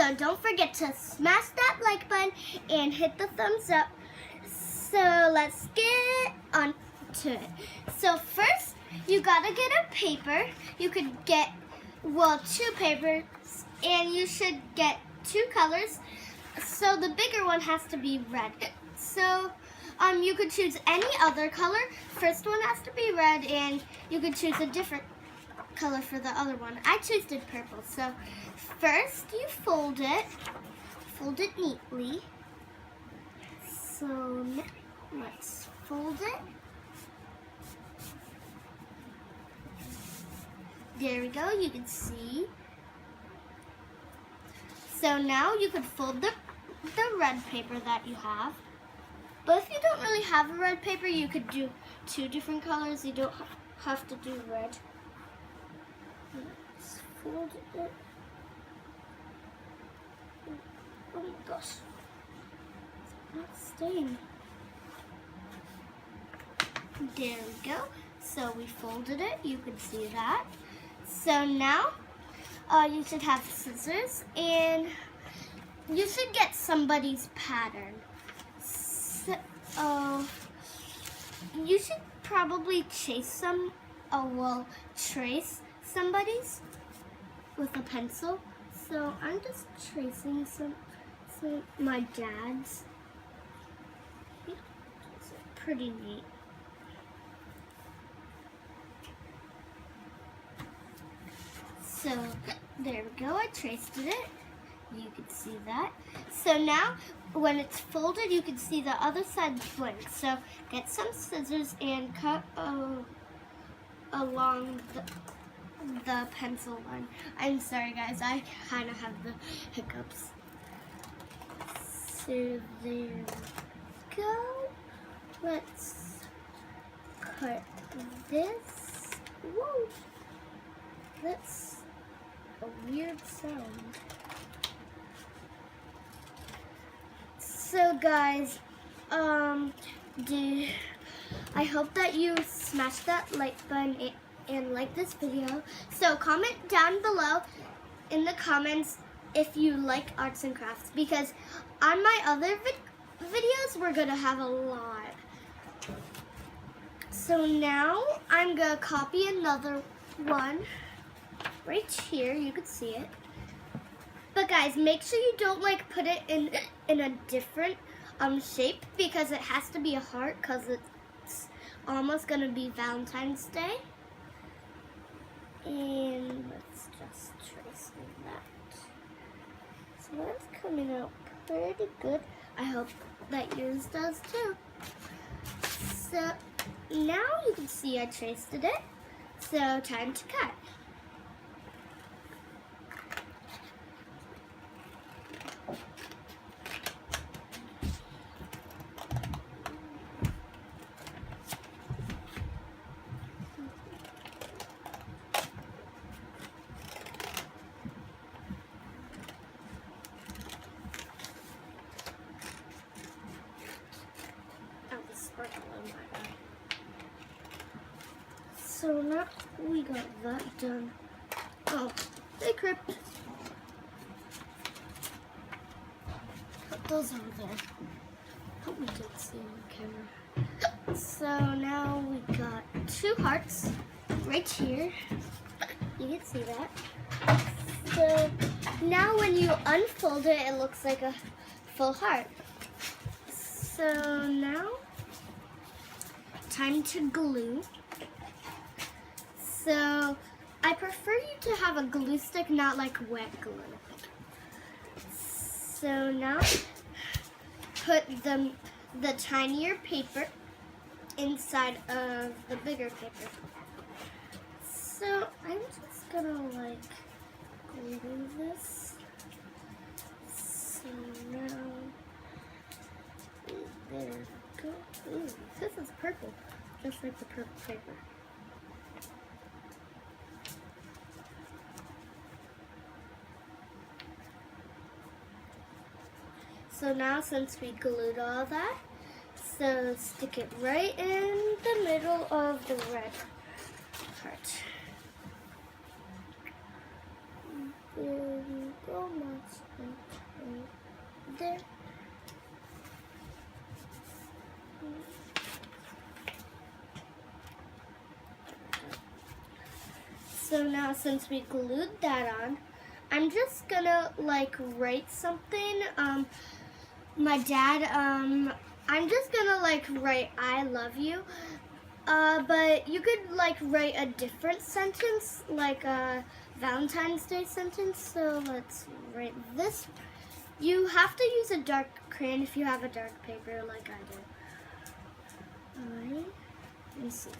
So don't forget to smash that like button and hit the thumbs up. So let's get on to it. So first, you gotta get a paper. You could get, well, 2 papers, and you should get 2 colors. So the bigger one has to be red. So you could choose any other color. First one has to be red, and you could choose a different color for the other one. I chose purple. So first you fold it neatly. So now let's fold it. There we go, you can see. So now you could fold the red paper that you have. But if you don't really have a red paper, you could do 2 different colors. You don't have to do red. Let's fold it. Oh my gosh. It's not staying. There we go. So we folded it. You can see that. So now you should have scissors, and you should get somebody's pattern. So, you should probably trace somebody's with a pencil. So I'm just tracing some my dad's. It's pretty neat. So there we go, I traced it. You can see that. So now when it's folded, you can see the other side's blank. So get some scissors and cut along the pencil line. I'm sorry guys, I kind of have the hiccups. So there we go. Let's cut this. Whoa, that's a weird sound. So guys, I hope that you smash that like button and like this video. So comment down below in the comments if you like arts and crafts, because on my other videos we're gonna have a lot. So now I'm gonna copy another one right here. You can see it. But guys, make sure you don't put it in a different shape, because it has to be a heart, because it's almost gonna be Valentine's Day. And let's just trace that. So that's coming out pretty good. I hope that yours does too. So now you can see I traced it. So time to cut. So now we got that done. Oh, they crept. Put those over there. Hope we can see on the camera. So now we got 2 hearts right here. You can see that. So now when you unfold it, it looks like a full heart. So now, time to glue. So I prefer you to have a glue stick, not like wet glue. So now put the tinier paper inside of the bigger paper. So I'm just gonna glue this. So now, there we go. Ooh, this is purple, just like the purple paper. So now, since we glued all that, so stick it right in the middle of the red part. There we go much right there. So now since we glued that on, I'm just gonna like write something. My dad, I'm just gonna like write I love you. But you could like write a different sentence, like a Valentine's Day sentence. So let's write this. You have to use a dark crayon if you have a dark paper like I do. Let me see that.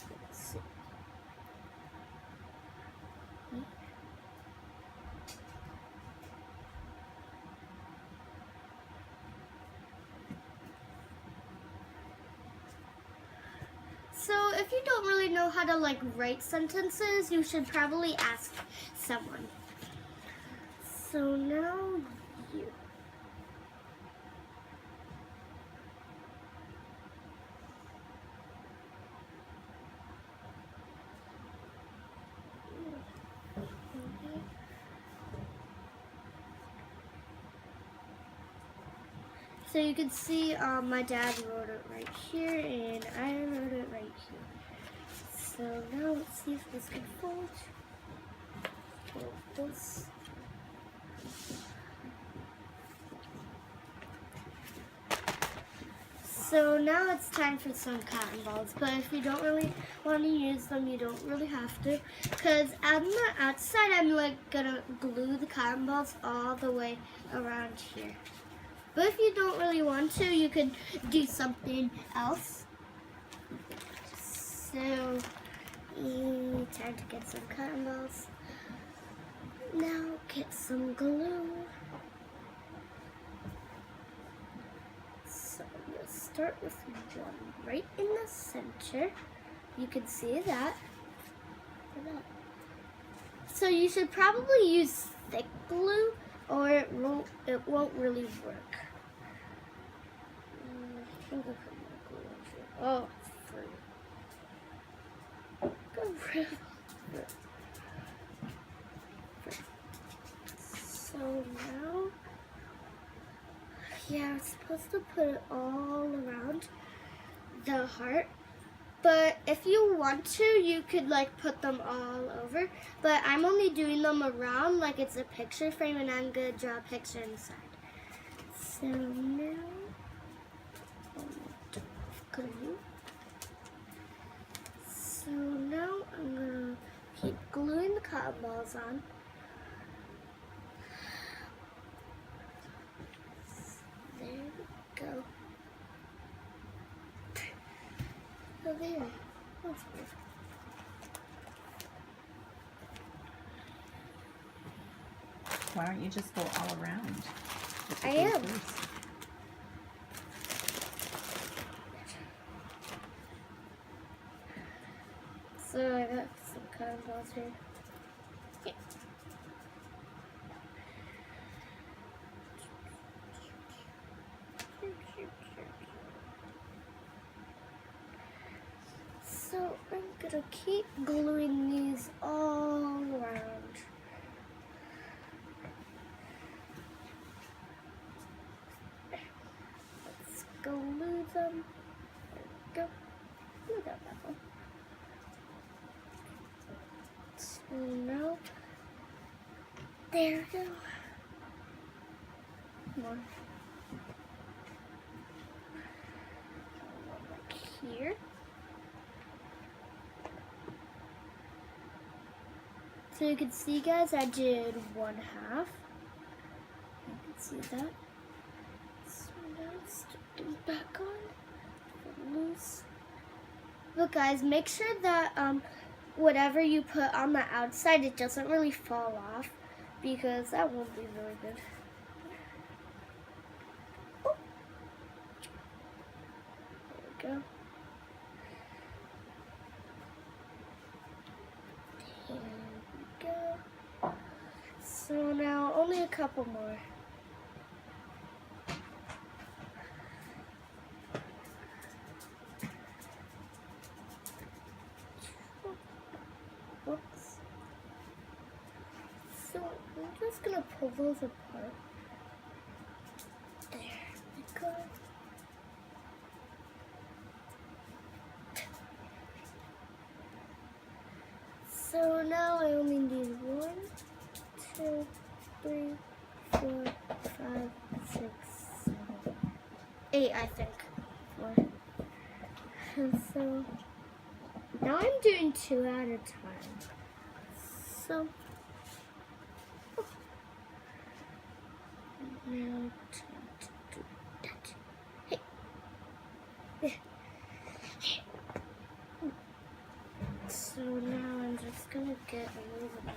Let's see. So if you don't really know how to like write sentences, you should probably ask someone. So now you. So you can see my dad wrote it right here and I wrote it right here. So now let's see if this can fold. Fold this. So now it's time for some cotton balls, but if you don't really want to use them, you don't really have to. Because on the outside, I'm like gonna glue the cotton balls all the way around here. But if you don't really want to, you could do something else. So, time to get some cotton balls. Now get some glue. So we'll start with one right in the center. You can see that. So you should probably use thick glue or it won't really work. Oh, so now, yeah, I'm supposed to put it all around the heart. But if you want to, you could like put them all over. But I'm only doing them around like it's a picture frame and I'm gonna draw a picture inside. So now, glue. So now I'm gonna keep gluing the cotton balls on. There we go. Oh, there. That's good. Why don't you just go all around? I am. So I got some cotton balls here. Yeah. So I'm gonna keep gluing these all around. Let's glue them. There we go. Glue that one. So now, there we go. More. Like here. So you can see, guys, I did 1/2. You can see that. So now it's sticking back on. Loose. Look, guys, make sure that whatever you put on the outside, it doesn't really fall off because that won't be really good. Oh. There we go. So now only a couple more. just gonna pull those apart. There we go. So now I only need 1, 2, 3, 4, 5, 6, 7, 8, I think. 4. And so now I'm doing 2 at a time. So now time to do that. Hey. So now I'm just gonna get a little bit more.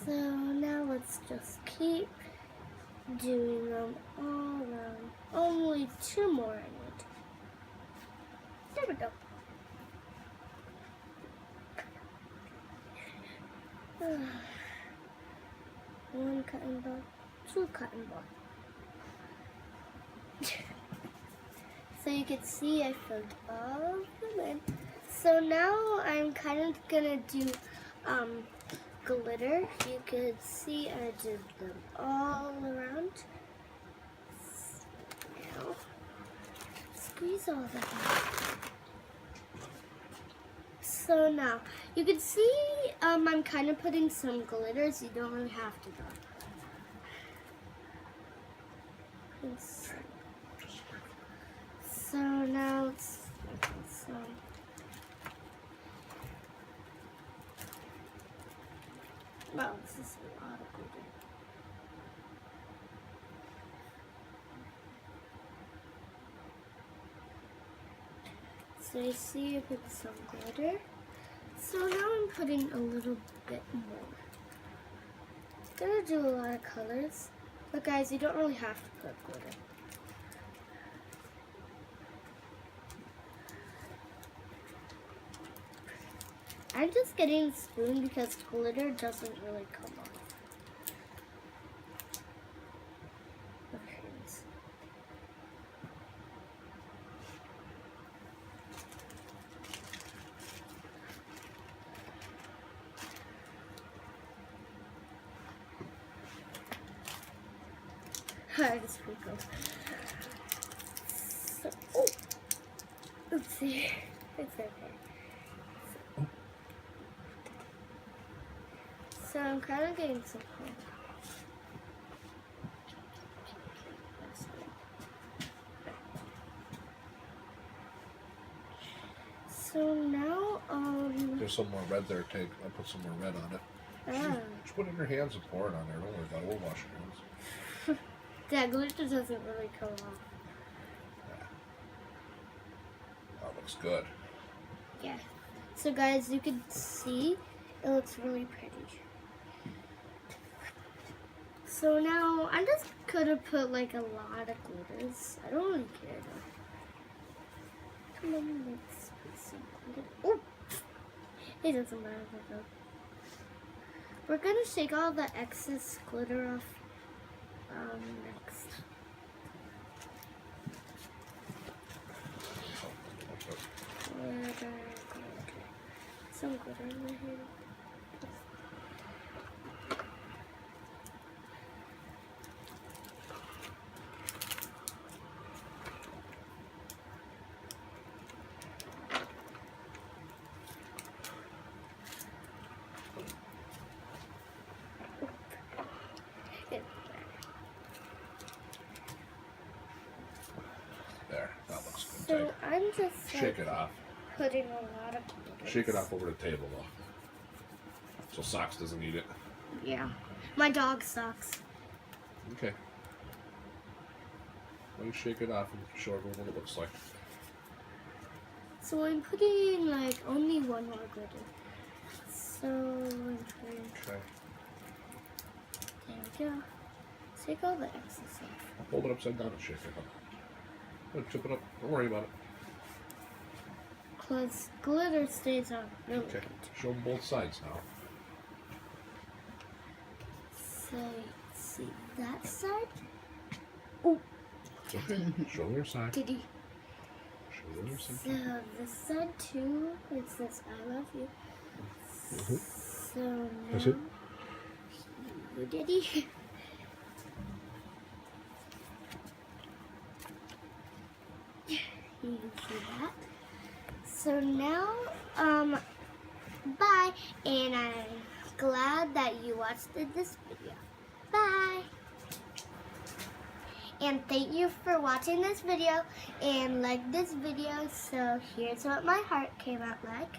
So now let's just keep doing them all around. Only 2 more I need. There we go. One cotton ball, 2 cotton balls. So you can see I filled all of them in. So now I'm kind of gonna do glitter. You can see I did them all around. Now, squeeze all that out. So now you can see I'm kind of putting some glitters. You don't really have to though. So now it's so. Wow, this is a lot of glitter. So you see I put some glitter. So now I'm putting a little bit more. I'm gonna do a lot of colors. But guys, you don't really have to put glitter. I'm just getting a spoon because glitter doesn't really come off. Okay. Alright, it's pretty cool. So, oh, oopsie, it's okay. So I'm kind of getting some hope. So now, There's some more red there. Take. I put some more red on it. Just put it in your hands and pour it on there. Don't worry about it. We'll wash your hands. that glitter doesn't really come off. Yeah. That looks good. Yeah. So guys, you can see it looks really pretty. So now I'm just gonna put like a lot of glitters. I don't really care though. Come on, let's put some glitter. Oh, it doesn't matter though. We're gonna shake all the excess glitter off next. Glitter. Some glitter in my hand. There. That looks good. So I'm just Shake it off. putting a lot of glitter. Shake it off over the table though, so Socks doesn't eat it. Yeah, my dog sucks. Okay. Let me shake it off and show everyone what it looks like. So I'm putting like only 1 more glitter. So I'm putting, Okay. there we go. Take all the excess off. Hold it upside down and shake it up. Tip it up. Don't worry about it. Because glitter stays on really Okay. good. Show them both sides now. So see that side. Oh, It's okay. Show your side. did he? Show So this side too, it says I love you. So now, Is it? you diddy. You can see that. So now, bye, and I'm glad that you watched this video. Bye. And thank you for watching this video and like this video. So here's what my heart came out like.